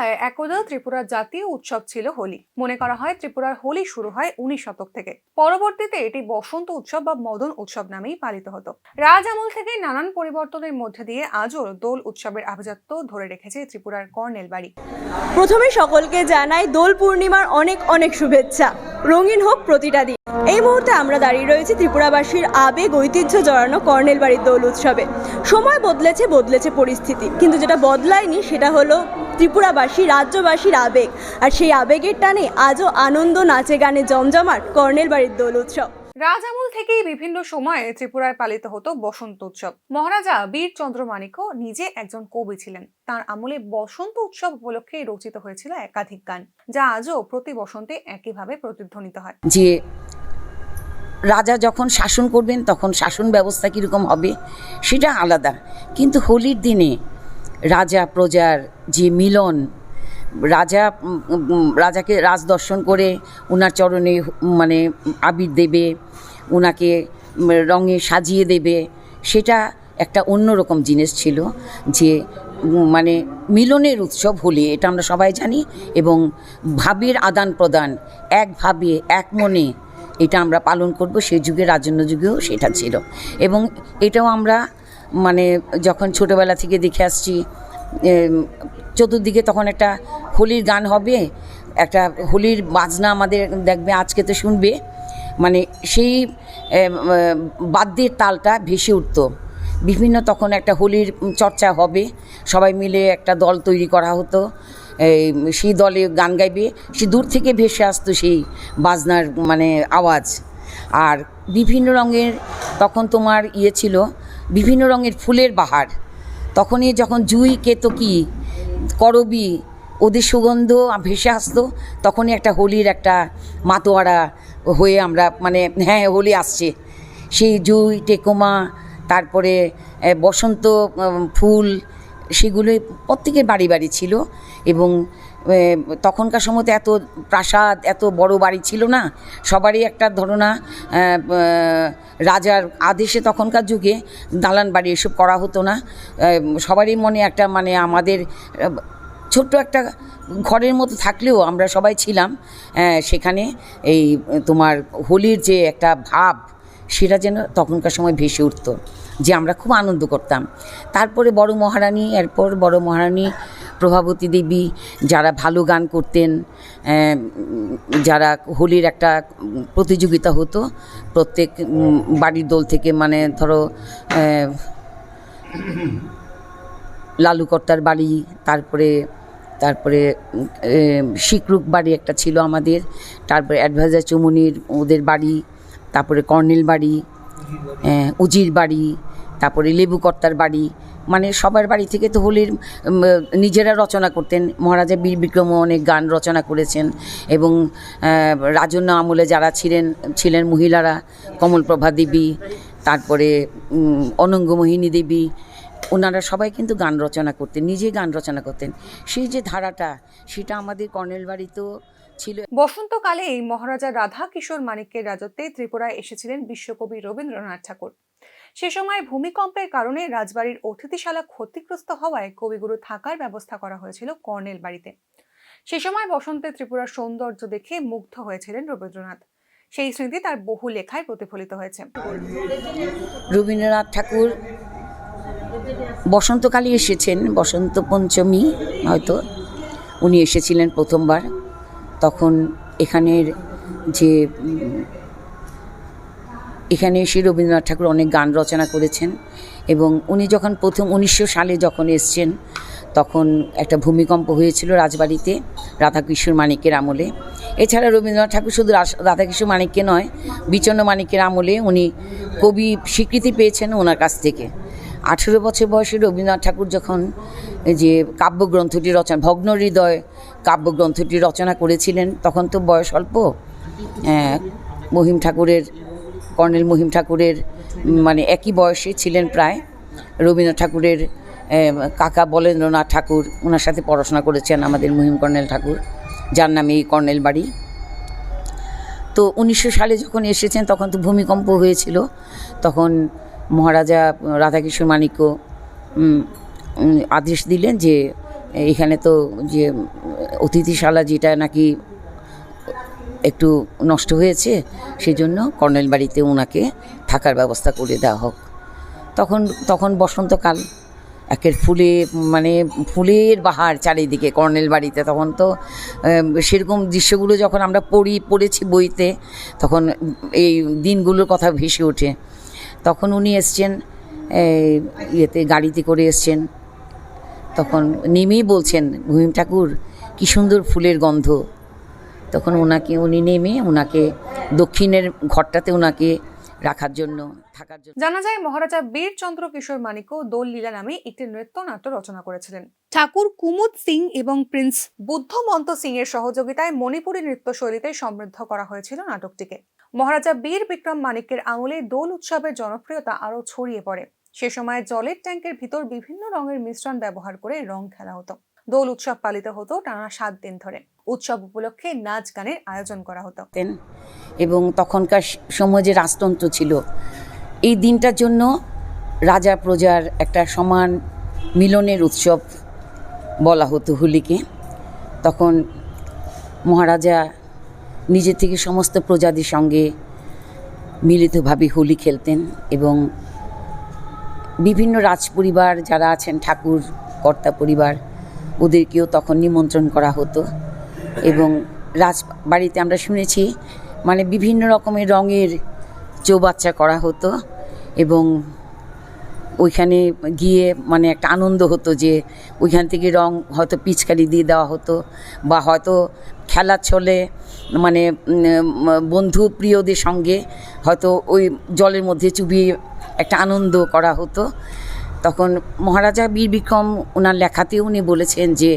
বাংলায় একদা ত্রিপুরার জাতীয় উৎসব ছিল হোলি। মনে করা হয় ত্রিপুরার হোলি শুরু হয় 19 শতক থেকে। পরবর্তীতে এটি বসন্ত উৎসব বা মদন উৎসব নামেই পালিত হতো। রাজ আমল থেকে নানান পরিবর্তনের মধ্যে দিয়ে আজও দোল উৎসবের আভিজাত্য ধরে রেখেছে ত্রিপুরার কর্নেল বাড়ি। প্রথমে সকলকে জানাই দোল পূর্ণিমার অনেক অনেক শুভেচ্ছা। রঙিন হোক প্রতিটা দিন। এই মুহূর্তে আমরা দাঁড়িয়ে রয়েছি ত্রিপুরাবাসীর আবেগ ঐতিহ্য জড়ানো কর্নেল বাড়ির দোল উৎসবে। সময় বদলেছে পরিস্থিতি, কিন্তু যেটা বদলায়নি সেটা হলো ত্রিপুরাবাসী রাজ্যবাসীর আবেগ। আর সেই আবেগের টানে আজও আনন্দ নাচে গানে জমজমাট কর্নেল বাড়ির দোল উৎসব। রাজ আমল থেকেই বিভিন্ন সময়ে ত্রিপুরায় পালিত হতো বসন্ত উৎসব। মহারাজা বীর চন্দ্র মানিক্য নিজে একজন কবি ছিলেন। তার আমলে বসন্ত উৎসব উপলক্ষে রচিত হয়েছিল একাধিক গান, যা আজও প্রতি বসন্তে একইভাবে প্রতিধ্বনিত হয়। যে রাজা যখন শাসন করবেন তখন শাসন ব্যবস্থা কীরকম হবে সেটা আলাদা, কিন্তু হোলির দিনে রাজা প্রজার যে মিলন, রাজাকে রাজ দর্শন করে ওনার চরণে মানে আবির দেবে, ওনাকে রঙে সাজিয়ে দেবে, সেটা একটা অন্যরকম জিনিস ছিল। যে মানে মিলনের উৎসব হোলি, এটা আমরা সবাই জানি। এবং ভাবের আদান প্রদান, একভাবে এক মনে এটা আমরা পালন করব। সেই যুগে রাজন্য যুগেও সেটা ছিল। এবং এটাও আমরা মানে যখন ছোটোবেলা থেকে দেখে আসছি, চতুর্দিকে তখন একটা হোলির গান হবে, একটা হোলির বাজনা আমাদের দেখবে, আজকে তো শুনবে, মানে সেই বাদ্যের তালটা ভেসে উঠত বিভিন্ন। তখন একটা হোলির চর্চা হবে, সবাই মিলে একটা দল তৈরি করা হতো, সেই দলে গান গাইবে, সে দূর থেকে ভেসে আসতো সেই বাজনার মানে আওয়াজ। আর বিভিন্ন রঙের তখন তোমার ছিল, বিভিন্ন রঙের ফুলের বাহার। তখনই যখন জুঁই, কেতকী, করবী ওদের সুগন্ধ ভেসে আসতো, তখনই একটা হোলির একটা মাতোয়ারা হয়ে আমরা মানে হ্যাঁ হোলি আসছে। সেই জুঁই, টেকোমা, তারপরে বসন্ত ফুল, সেগুলোই প্রত্যেকের বাড়ি বাড়ি ছিল। এবং তখনকার সময় তো এত প্রাসাদ, এত বড় বাড়ি ছিল না, সবারই একটা ধারণা রাজার আদেশে তখনকার যুগে দালান বাড়ি এসব করা হতো না। সবারই মনে একটা মানে আমাদের ছোট্ট একটা ঘরের মতো থাকলেও আমরা সবাই ছিলাম সেখানে। এই তোমার হোলির যে একটা ভাব, সেটা যেন তখনকার সময় ভেসে উঠতো, যে আমরা খুব আনন্দ করতাম। তারপরে বড় মহারানী, এরপর বড় মহারানী প্রভাবতী দেবী, যারা ভালো গান করতেন, যারা হোলির একটা প্রতিযোগিতা হতো প্রত্যেক বাড়ির দল থেকে, মানে ধরো লালু কর্তার বাড়ি, তারপরে শিকরুক বাড়ি একটা ছিল আমাদের, তারপরে অ্যাডভাইজার চৌমুনির ওদের বাড়ি, তারপরে কর্নেল বাড়ি, উজির বাড়ি, তারপরে লেবু কর্তার বাড়ি, মানে সবার বাড়ি থেকে তো হোলির নিজেরা রচনা করতেন। মহারাজা বীর বিক্রমও অনেক গান রচনা করেছেন। এবং রাজন্য আমলে যারা ছিলেন মহিলারা, কমলপ্রভা দেবী, তারপরে অনঙ্গমোহিনী দেবী, ওনারা সবাই কিন্তু গান রচনা করতেন, নিজে গান রচনা করতেন। সেই যে ধারাটা, সেটা আমাদের কর্নেল বাড়িতেও ছিল। বসন্তকালেই মহারাজা রাধা কিশোর মানিক্যের রাজত্বে ত্রিপুরায় এসেছিলেন বিশ্বকবি রবীন্দ্রনাথ ঠাকুর। সে সময় ভূমিকম্পের কারণে রাজবাড়ির অতিথিশালা ক্ষতিগ্রস্ত হওয়ায় কবিগুরু থাকার ব্যবস্থা করা হয়েছিল কর্নেল বাড়িতে। সে সময় বসন্তে ত্রিপুরার সৌন্দর্য দেখে মুগ্ধ হয়েছিলেন রবীন্দ্রনাথ। সেই স্মৃতি তার বহু লেখায় প্রতিফলিত হয়েছে। রবীন্দ্রনাথ ঠাকুর বসন্তকালে এসেছেন, বসন্ত পঞ্চমী হয়তো উনি এসেছিলেন প্রথমবার। তখন এখানে এসে রবীন্দ্রনাথ ঠাকুর অনেক গান রচনা করেছেন। এবং উনি যখন প্রথম 1900 সালে যখন এসছেন, তখন একটা ভূমিকম্প হয়েছিল রাজবাড়িতে রাধাকিশোর মানিক্যের আমলে। এছাড়া রবীন্দ্রনাথ ঠাকুর শুধু রাধাকিশোর মানিক্যে নয়, বিচন্ন মানিক্যের আমলে উনি কবি স্বীকৃতি পেয়েছেন ওনার কাছ থেকে। 18 বছর বয়সে রবীন্দ্রনাথ ঠাকুর যখন যে কাব্যগ্রন্থটি রচনা, ভগ্ন হৃদয় কাব্যগ্রন্থটি রচনা করেছিলেন, তখন তো বয়স অল্প। কর্নেল মহিম ঠাকুরের মানে একই বয়সে ছিলেন প্রায়। রবীন্দ্রনাথ ঠাকুরের কাকা বলেন্দ্রনাথ ঠাকুর, ওনার সাথে পড়াশোনা করেছেন আমাদের মহিম কর্নেল ঠাকুর, যার নামে এই কর্নেল বাড়ি। তো 1900 সালে যখন এসেছেন, তখন তো ভূমিকম্প হয়েছিল। তখন মহারাজা রাধাকিশোর মানিক্য আদেশ দিলেন যে এখানে তো যে অতিথিশালা যেটা নাকি একটু নষ্ট হয়েছে, সেজন্য কর্নেল বাড়িতে ওনাকে থাকার ব্যবস্থা করে দেওয়া হোক। তখন বসন্তকাল, একের মানে ফুলের বাহার চারিদিকে কর্নেল বাড়িতে। তখন তো সেরকম দৃশ্যগুলো যখন আমরা পড়েছি বইতে, তখন এই দিনগুলোর কথা ভেসে ওঠে। তখন উনি এসছেন গাড়িতে করে এসছেন, তখন নেমেই বলছেন, ভূমি ঠাকুর কী সুন্দর ফুলের গন্ধ। তখন উনি নেমে ওনাকে দক্ষিণের ঘরটাতে ওনাকে রাখার জন্য, থাকার জন্য। জানা যায় মহারাজা বীরচন্দ্র কিশোর মানিক্য দোল লীলা নামে একটি নৃত্যনাট্য রচনা করেছিলেন। ঠাকুর কুমুদ সিং এবং প্রিন্স বুদ্ধমন্ত সিং এর সহযোগিতায় মণিপুরী নৃত্যশৈলীতে সমৃদ্ধ করা হয়েছিল নাটকটিকে। মহারাজা বীর বিক্রম মানিক্যের আমলে দোল উৎসবের জনপ্রিয়তা আরো ছড়িয়ে পড়ে। সে সময় জলের ট্যাঙ্কের ভিতর বিভিন্ন রঙের মিশ্রণ ব্যবহার করে রং খেলা হতো। দোল উৎসব পালিত হতো টানা 7 দিন ধরে। উৎসব উপলক্ষে নাচ গানের আয়োজন করা হতো। এবং তখনকার সময় যে রাজতন্ত্র ছিল, এই দিনটার জন্য রাজা প্রজার একটা সমান মিলনের উৎসব বলা হতো হোলিকে। তখন মহারাজা নিজে থেকে সমস্ত প্রজাদের সঙ্গে মিলিতভাবে হোলি খেলতেন এবং বিভিন্ন রাজপরিবার যারা আছেন, ঠাকুর কর্তা পরিবার, ওদেরকেও তখন নিমন্ত্রণ করা হতো। এবং রাজবাড়িতে আমরা শুনেছি মানে বিভিন্ন রকমের রঙের চৌবাচ্চা করা হতো এবং ওইখানে গিয়ে মানে একটা আনন্দ হতো যে ওইখান থেকে রং হয়তো পিচকারি দিয়ে দেওয়া হতো, বা হয়তো খেলার ছলে মানে বন্ধু প্রিয়দের সঙ্গে হয়তো ওই জলের মধ্যে চুবিয়ে একটা আনন্দ করা হতো। তখন মহারাজা বীর বিক্রম ওনার লেখাতেও উনি বলেছেন যে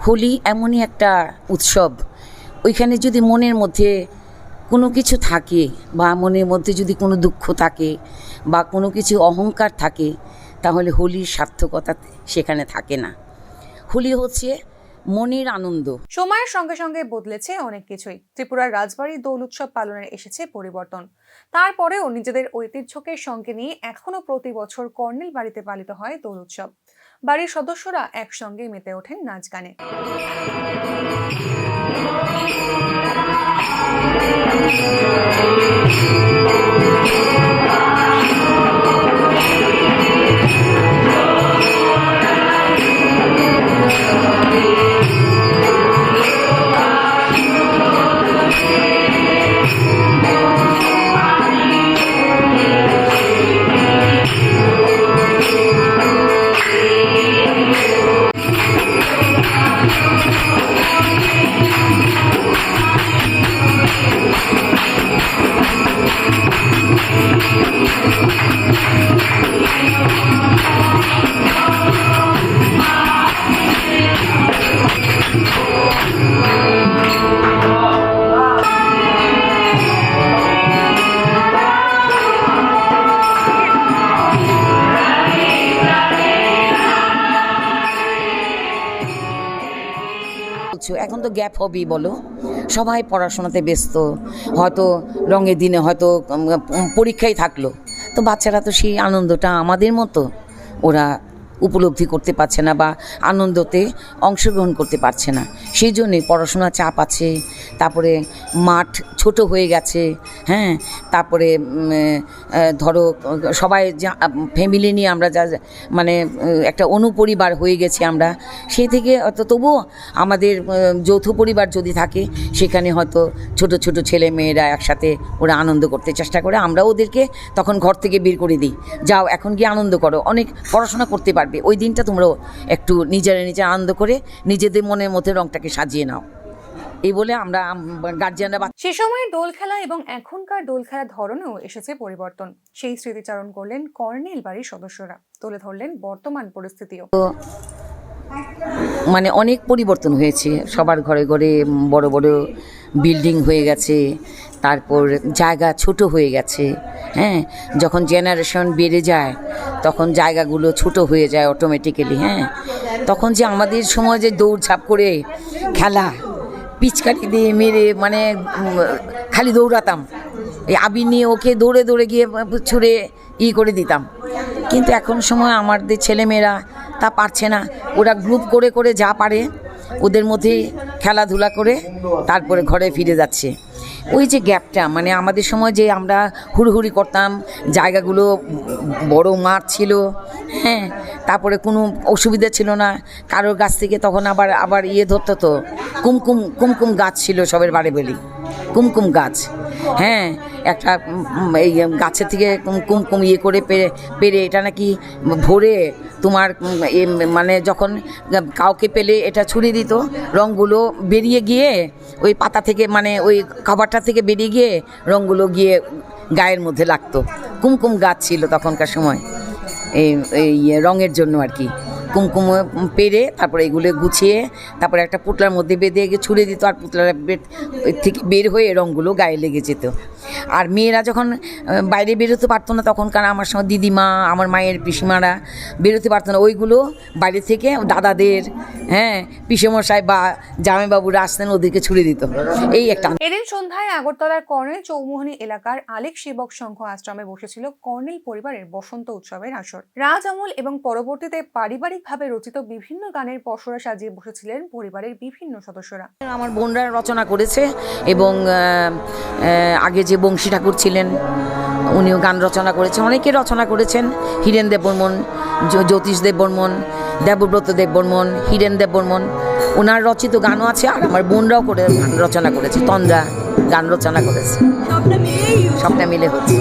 হোলি এমনই একটা উৎসব, ওইখানে যদি মনের মধ্যে কোনো কিছু থাকে বা মনের মধ্যে যদি কোনো দুঃখ থাকে বা কোনো কিছু অহংকার থাকে, তাহলে হোলির সার্থকতা সেখানে থাকে না। হোলি হচ্ছে মনের আনন্দ। সময়ের সঙ্গে সঙ্গে বদলেছে অনেক কিছুই। ত্রিপুরার রাজবাড়ির দোল উৎসব পালনে এসেছে পরিবর্তন। তারপরেও নিজেদের ঐতিহ্যকে সঙ্গে নিয়ে এখনো প্রতি বছর কর্নেল বাড়িতে পালিত হয় দোল উৎসব। বাড়ির সদস্যরা একসঙ্গে মেতে ওঠেন নাচ গানে। এখন তো গ্যাপ হবেই বলো, সবাই পড়াশোনাতে ব্যস্ত, হয়তো রঙের দিনে হয়তো পরীক্ষাই থাকলো, তো বাচ্চারা তো সেই আনন্দটা আমাদের মতো ওরা উপলব্ধি করতে পারছে না বা আনন্দতে অংশগ্রহণ করতে পারছে না। সেই জন্যে পড়াশোনার চাপ আছে, তারপরে মাঠ ছোট হয়ে গেছে, হ্যাঁ, তারপরে ধরো সবাই যা ফ্যামিলি নিয়ে আমরা যা মানে একটা অনুপরিবার হয়ে গেছি আমরা, সেই থেকে হয়তো তবুও আমাদের যৌথ পরিবার যদি থাকে সেখানে হয়তো ছোট ছোট ছেলে মেয়েরা একসাথে ওরা আনন্দ করতে চেষ্টা করে। আমরা ওদেরকে তখন ঘর থেকে বের করে দিই, যাও এখন গিয়ে আনন্দ করো, অনেক পড়াশোনা করতে পারবে, ওই দিনটা তোমরাও একটু নিজেরা আনন্দ করে নিজেদের মনের মধ্যে রংটাকে সাজিয়ে নাও, এই বলে আমরা গার্জিয়ানরা। সে সময়ের দোল খেলা এবং এখনকার দোল খেলার ধরনেও এসেছে পরিবর্তন। সেই স্মৃতিচারণ করলেন কর্নেল বাড়ির সদস্যরা, তুলে ধরলেন বর্তমান পরিস্থিতিও। মানে অনেক পরিবর্তন হয়েছে, সবার ঘরে ঘরে বড় বড় বিল্ডিং হয়ে গেছে, তারপর জায়গা ছোট হয়ে গেছে, হ্যাঁ, যখন জেনারেশন বেড়ে যায় তখন জায়গাগুলো ছোট হয়ে যায় অটোমেটিক্যালি, হ্যাঁ। তখন যে আমাদের সময় যে দৌড়ঝাঁপ করে খেলা, পিচকারি দিয়ে মেরে মানে খালি দৌড়াতাম, এই আবির নিয়ে ওকে দৌড়ে দৌড়ে গিয়ে ছুঁড়ে করে দিতাম। কিন্তু এখন সময় আমাদের ছেলেমেয়েরা তা পারছে না, ওরা গ্রুপ করে করে যা পারে ওদের মধ্যে খেলাধুলা করে তারপরে ঘরে ফিরে যাচ্ছে। ওই যে গ্যাপটা, মানে আমাদের সময় যে আমরা হুড়হুড়ি করতাম, জায়গাগুলো বড় মাঠ ছিল, হ্যাঁ, তারপরে কোনো অসুবিধা ছিল না কারোর গাছ থেকে। তখন আবার ধরতো তো কুমকুম গাছ ছিল সবের বাড়ি বেলি, কুমকুম গাছ, হ্যাঁ, একটা এই গাছের থেকে কুমকুম করে পেরে এটা নাকি ভরে তোমার মানে যখন কাউকে পেলে এটা ছুড়ে দিত, রঙগুলো বেরিয়ে গিয়ে ওই পাতা থেকে, মানে ওই খাবারটা থেকে বেরিয়ে গিয়ে রঙগুলো গিয়ে গায়ের মধ্যে লাগতো। কুমকুম গাছ ছিল তখনকার সময় এই রঙের জন্য আর কি। কুমকুম পেরে তারপরে এগুলো গুছিয়ে তারপরে একটা পুতলার মধ্যে বেঁধে গিয়ে ছুঁড়ে দিত, আর পুতলার থেকে বের হয়ে রঙগুলো গায়ে লেগে যেত। আর মেয়েরা যখন বাইরে বেরোতে পারতো না তখনকার, আমার সঙ্গে দিদিমা, আমার মায়ের পিসিমারা বেরোতে পারতো না, ওইগুলো বাইরে থেকে দাদাদের, হ্যাঁ, পিসেমশাই বা জামাইবাবুরা আসতেন, ওদেরকে ছুঁড়ে দিত। এই একটা। এদিন সন্ধ্যায় আগরতলার কর্নেল চৌমুহনী এলাকার আলেক সেবক সংঘ আশ্রমে বসেছিল কর্নেল পরিবারের বসন্ত উৎসবের আসর। রাজ আমল এবং পরবর্তীতে পারিবারিকভাবে রচিত বিভিন্ন গানের পসরা সাজিয়ে বসেছিলেন পরিবারের বিভিন্ন সদস্যরা। আমার বোনরা রচনা করেছে, এবং আগে যে বংশী ঠাকুর ছিলেন উনিও গান রচনা করেছেন, অনেকে রচনা করেছেন। হীরেন দেব বর্মন, জ্যোতিষ দেব বর্মন, দেবব্রত দেব বর্মন, হীরেন দেব বর্মন, ওনার রচিত গানও আছে। আর আমার বোনরাও গান রচনা করেছে, তন্দ্রা গান রচনা করেছে, সবটা মিলে হচ্ছে।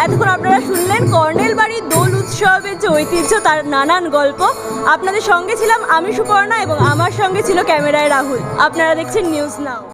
এতক্ষণ আপনারা শুনলেন কর্নেল বাড়ির দোল উৎসবের যে ঐতিহ্য, তার নানান গল্প। আপনাদের সঙ্গে ছিলাম আমি সুপর্ণা, এবং আমার সঙ্গে ছিল ক্যামেরায় রাহুল। আপনারা দেখছেন নিউজ নাও।